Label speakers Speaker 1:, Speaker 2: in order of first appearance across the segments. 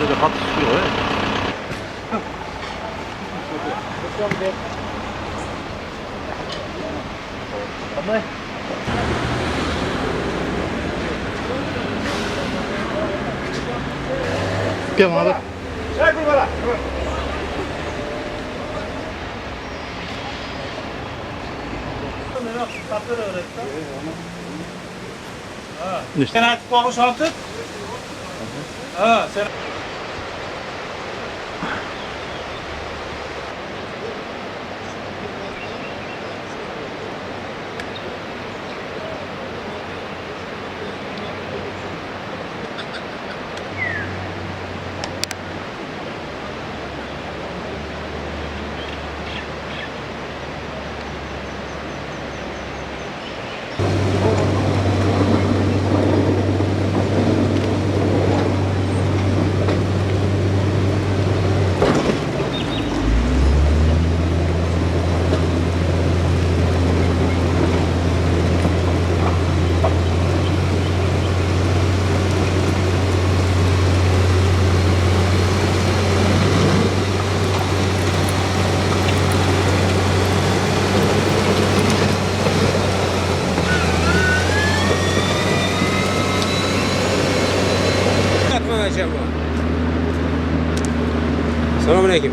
Speaker 1: 가족이 같이 싫어해. Gel abi.
Speaker 2: Sen artık konuş artık. Ha, sen...
Speaker 3: Selamünaleyküm.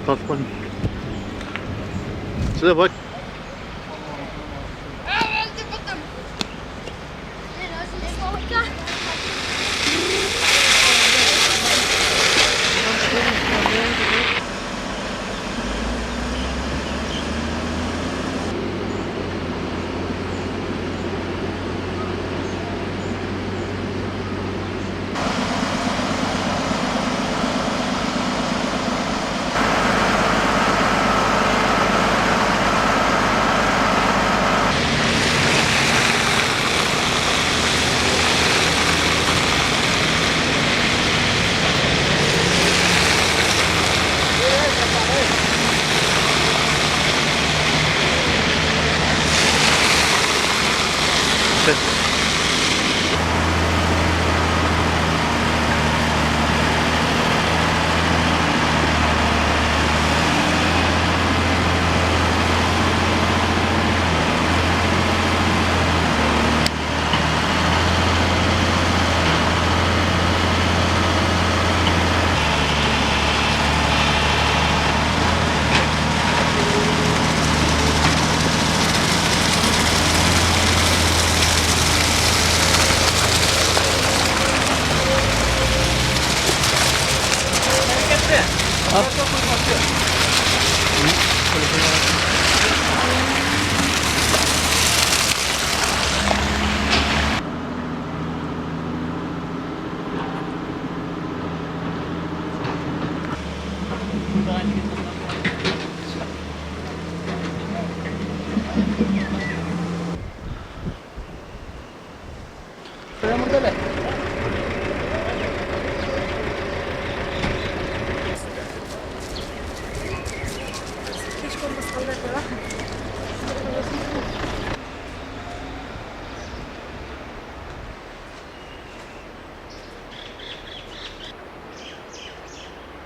Speaker 1: Tasman. Size bak.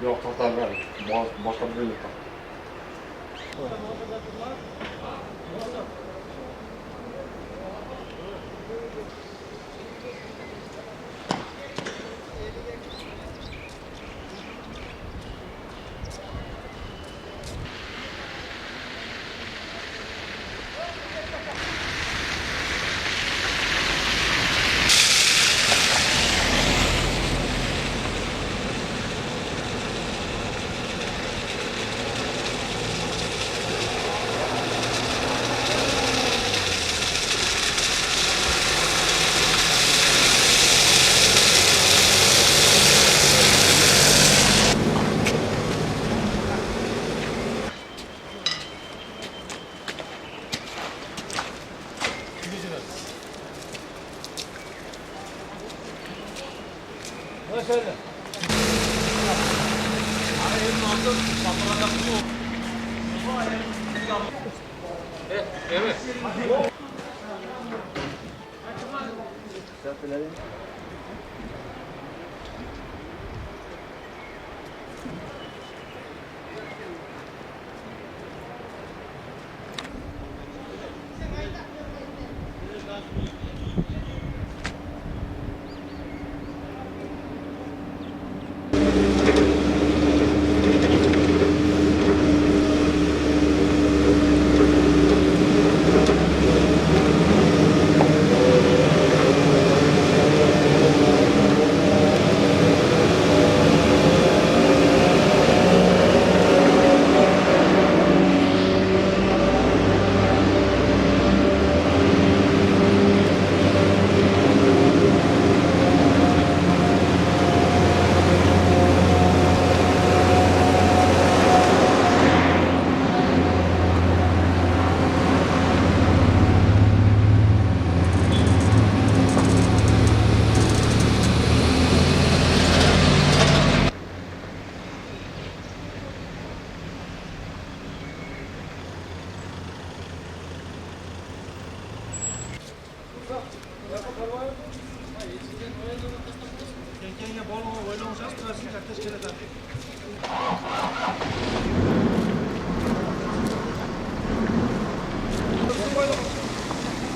Speaker 3: Yok, tahtalar. Başka bir yok.
Speaker 2: efendim. Evet.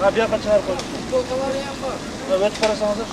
Speaker 2: Rabia kaçar koy. Evet parası hazır.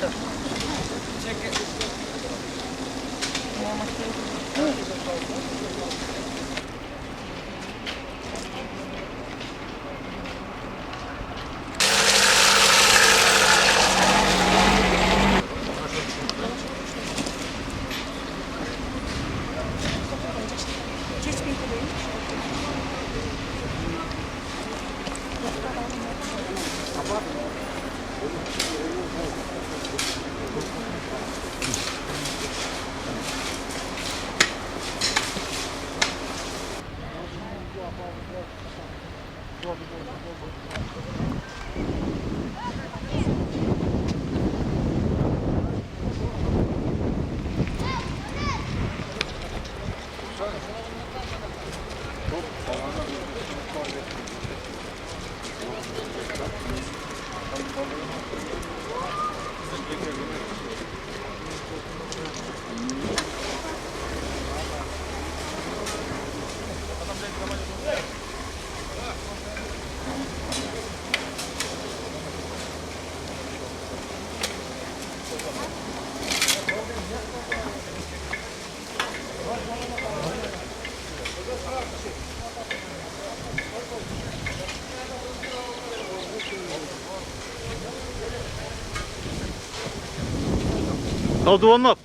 Speaker 1: No, do one up.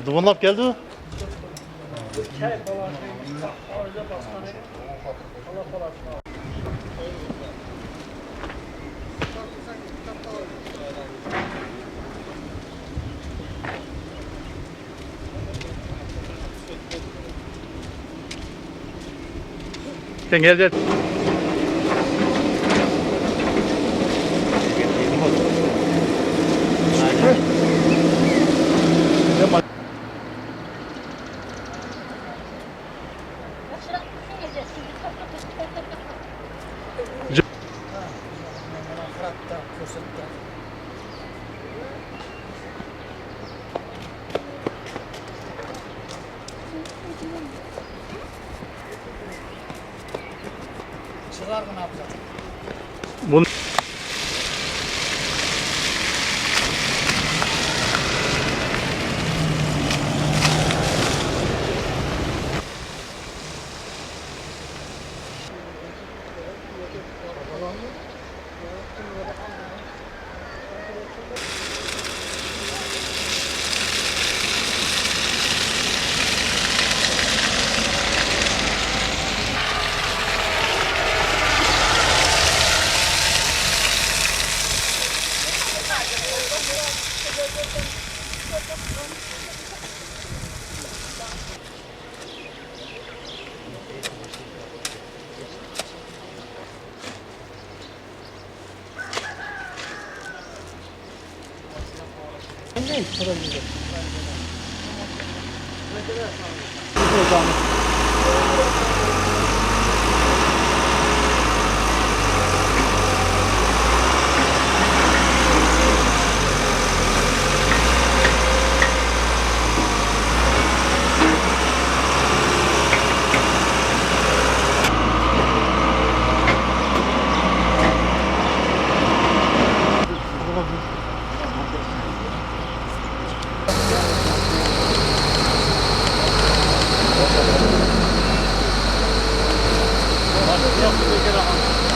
Speaker 1: Duman up geldi mi? Sen gel gel.
Speaker 2: Çıkardı ne yapacak?
Speaker 1: Bunu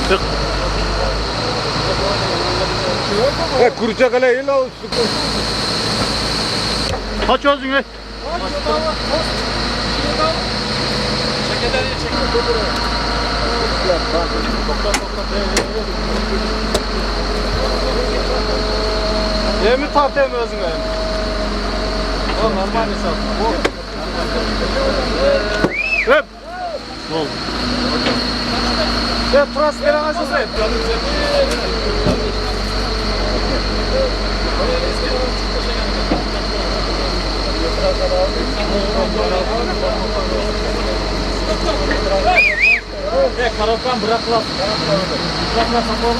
Speaker 1: Çık.
Speaker 3: Kuracak hele ile o
Speaker 1: Aç ağzını.
Speaker 2: Yemi tartayım özüne. O normal hesap.
Speaker 1: Hep. Ne oldu?
Speaker 2: Ya transferi açılsın. Karafkan bırak lan. Bırak lan sapor.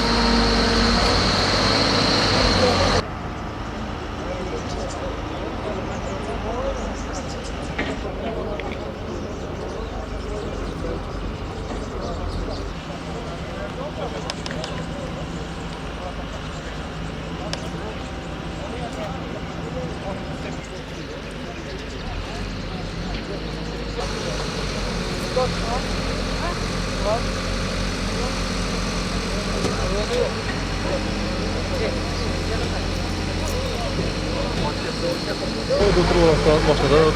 Speaker 1: Başladı.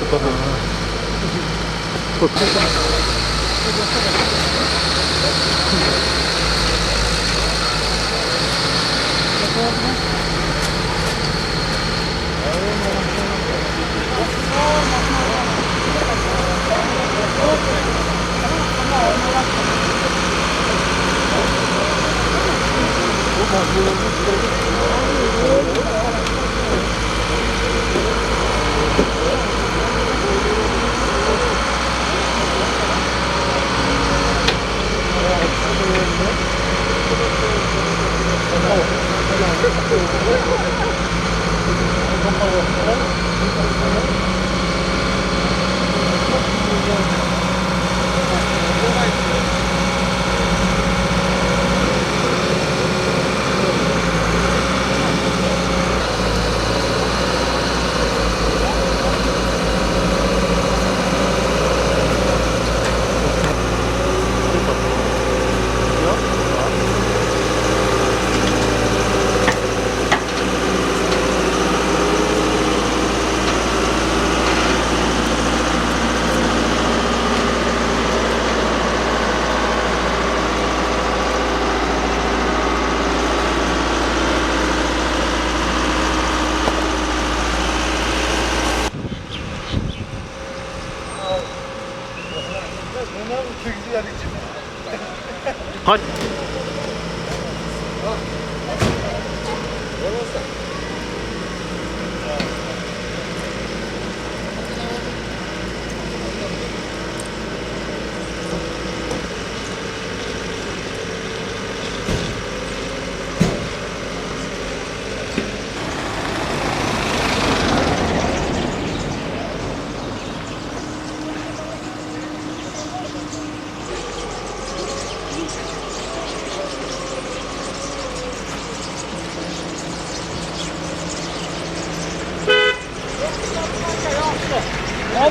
Speaker 1: Hadi.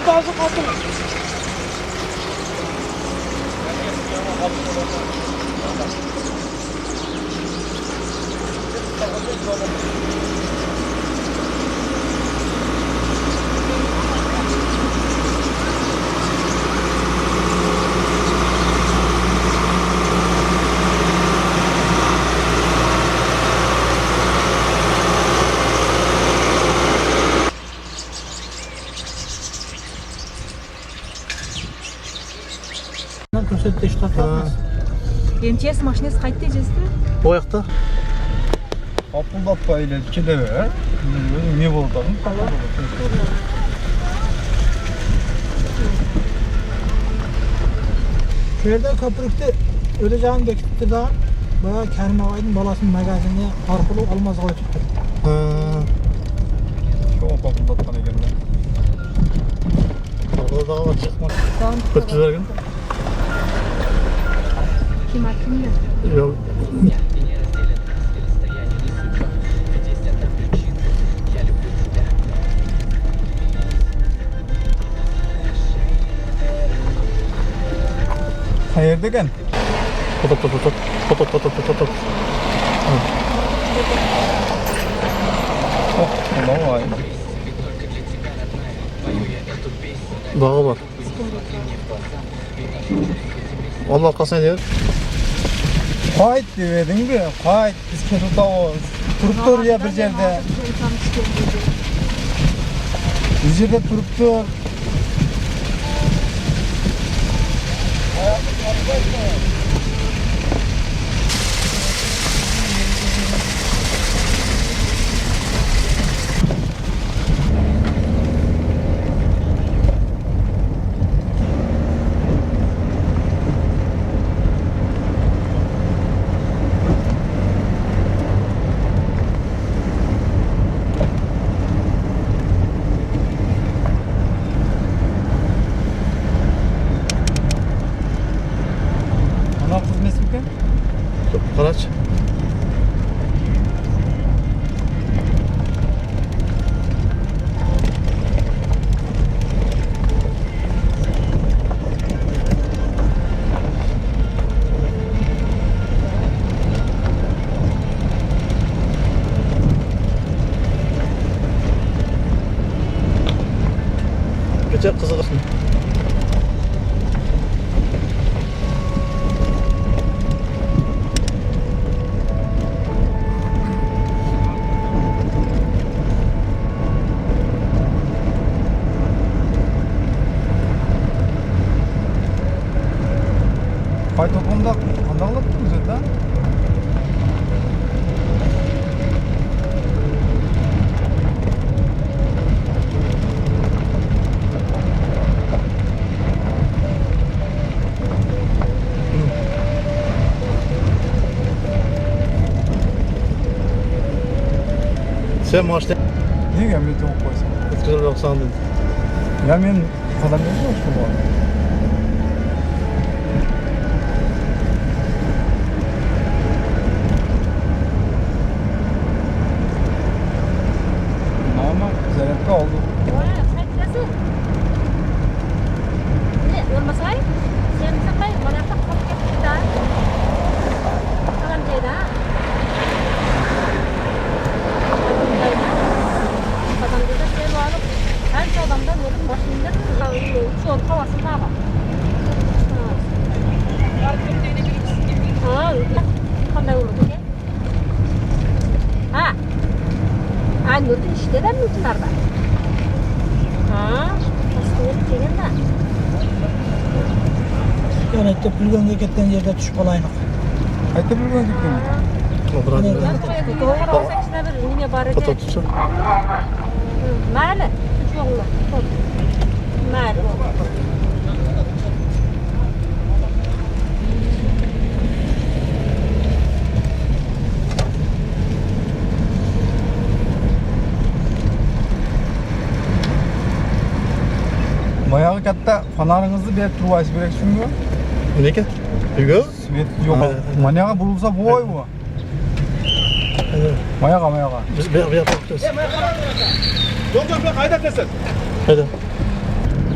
Speaker 2: Bazı kapı.
Speaker 4: Köşede işte atlatmaz.
Speaker 5: MTS машинасы қайтты дежесті?
Speaker 1: O ayakta.
Speaker 3: Апылдатпай эле келе бер. Не болду?
Speaker 4: Şu yerden köprükte öleceğini bekletti daha. Bayağı Kerim Ağay'ın balasının magazinine arkalı almaz koydu.
Speaker 3: Çok апылдаткан экен да.
Speaker 1: Orada daha var çıkmaz. Kötü vergin.
Speaker 5: Kim kimdir?
Speaker 1: Yok.
Speaker 3: Qayerda ekan?
Speaker 1: Potop.
Speaker 3: Oh, vay.
Speaker 1: Bağı var. Onun arkasına diyor.
Speaker 3: Qayt debeding mi? Qayt, biz ketib o'tamiz. Turib tur ya bir yerde. Bir yerde turib tur. Ana kız nesi ekan?
Speaker 1: Karaç. Geçer kızı kısmı.
Speaker 3: Qayt o'qimda qanday qilibmiz endi?
Speaker 1: Sen maaşta
Speaker 3: Nega men to'q qo'ysam?
Speaker 1: etkili bir sandın.
Speaker 3: Ya men qadam bermoqchi bu. Normal zaryadka oldim.
Speaker 5: Qaytasi? Ne, bo'lmasay? Sen saqay, mana yoqda qolib ketdi-da. Qalam joyda. Odamda sen olib, qancha odamdan o'tib boshingda cho'l havasini taba. Ha, qanday bo'ladi ekan? Ha. Nurdan ishdadan nurlarda. Ha, tasavvur qilganda.
Speaker 4: Yani işte Pülgön'e gittiğin yerde düşüp olayını.
Speaker 3: Qaytib bilmadik ekan.
Speaker 1: Oturadi.
Speaker 5: To'g'ri olsangizda bir nima bor edi.
Speaker 1: Foto tutsun.
Speaker 5: Mayli, cho'g'li. Mayli.
Speaker 3: Bayağı katta fanaringizni berib turib kerak shunga.
Speaker 1: Ne ki? Yugo?
Speaker 3: Svet yo'q. Mana yoqqa burilsa voy bu. Mana yoqqa.
Speaker 1: Biz bir yapacağız.
Speaker 3: Yo'q, qayda kesin.
Speaker 1: Hadi.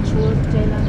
Speaker 5: Cho'l joylar.